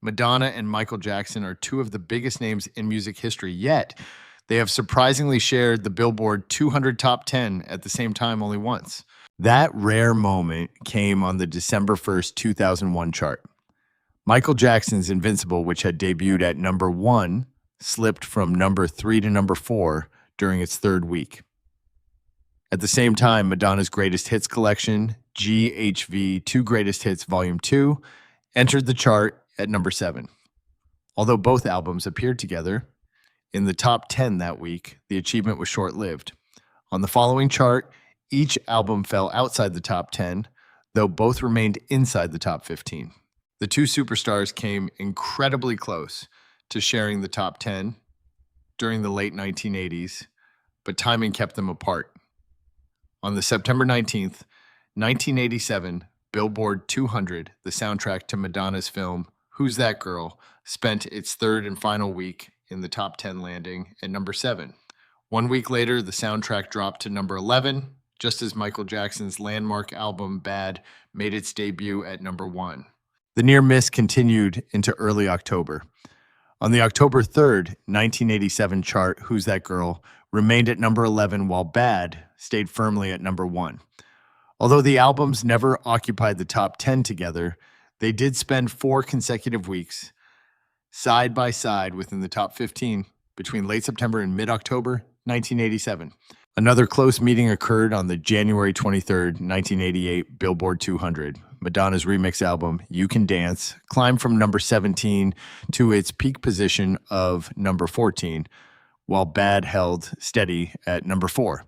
Madonna and Michael Jackson are two of the biggest names in music history, yet they have surprisingly shared the Billboard 200 Top 10 at the same time only once. That rare moment came on the December 1st, 2001 chart. Michael Jackson's Invincible, which had debuted at number 1, slipped from number 3 to number 4 during its third week. At the same time, Madonna's Greatest Hits collection, GHV 2 Greatest Hits Volume 2, entered the chart at number 7. Although both albums appeared together in the top 10 that week, the achievement was short-lived. On the following chart, each album fell outside the top 10, though both remained inside the top 15. The two superstars came incredibly close to sharing the top 10 during the late 1980s, but timing kept them apart. On the September 19th, 1987, Billboard 200, the soundtrack to Madonna's film Who's That Girl, spent its third and final week in the top 10, landing at number 7. 1 week later, the soundtrack dropped to number 11, just as Michael Jackson's landmark album Bad made its debut at number 1. The near miss continued into early October. On the October 3rd, 1987 chart, Who's That Girl, remained at number 11, while Bad stayed firmly at number 1. Although the albums never occupied the top 10 together, they did spend 4 consecutive weeks side by side within the top 15 between late September and mid-October 1987. Another close meeting occurred on the January 23rd, 1988 Billboard 200. Madonna's remix album, You Can Dance, climbed from number 17 to its peak position of number 14, while Bad held steady at number 4.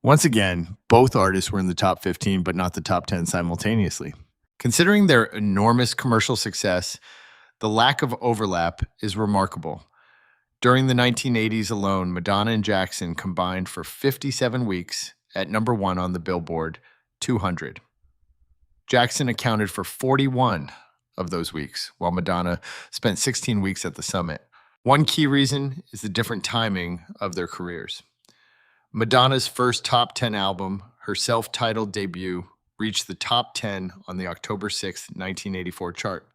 Once again, both artists were in the top 15, but not the top 10 simultaneously. Considering their enormous commercial success, the lack of overlap is remarkable. During the 1980s alone, Madonna and Jackson combined for 57 weeks at number 1 on the Billboard 200. Jackson accounted for 41 of those weeks, while Madonna spent 16 weeks at the summit. One key reason is the different timing of their careers. Madonna's first top 10 album, her self-titled debut, reached the top 10 on the October 6, 1984 chart.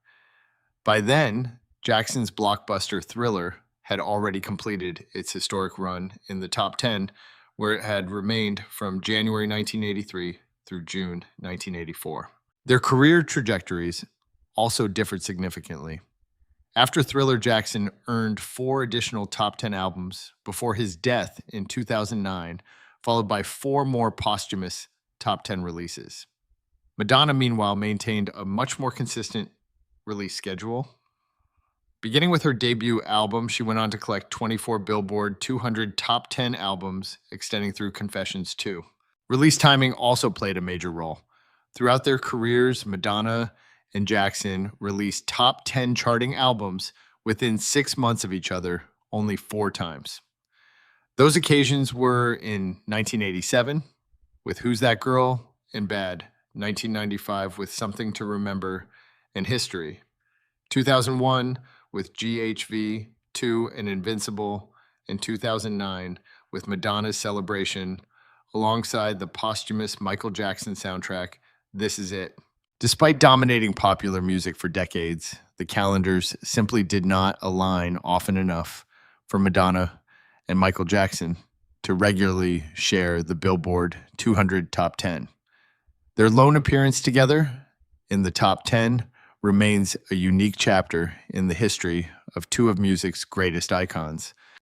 By then, Jackson's blockbuster Thriller had already completed its historic run in the top 10, where it had remained from January 1983 through June 1984. Their career trajectories also differed significantly. After Thriller, Jackson earned 4 additional top 10 albums before his death in 2009, followed by 4 more posthumous top 10 releases. Madonna, meanwhile, maintained a much more consistent release schedule. Beginning with her debut album, she went on to collect 24 Billboard 200 top 10 albums, extending through Confessions 2. Release timing also played a major role. Throughout their careers, Madonna and Jackson released top 10 charting albums within 6 months of each other only 4 times. Those occasions were in 1987 with Who's That Girl and Bad, 1995 with Something to Remember and History, 2001 with GHV 2 and Invincible, and 2009 with Madonna's Celebration, alongside the posthumous Michael Jackson soundtrack, This Is It. Despite dominating popular music for decades, the calendars simply did not align often enough for Madonna and Michael Jackson to regularly share the Billboard 200 Top 10. Their lone appearance together in the top 10 remains a unique chapter in the history of two of music's greatest icons.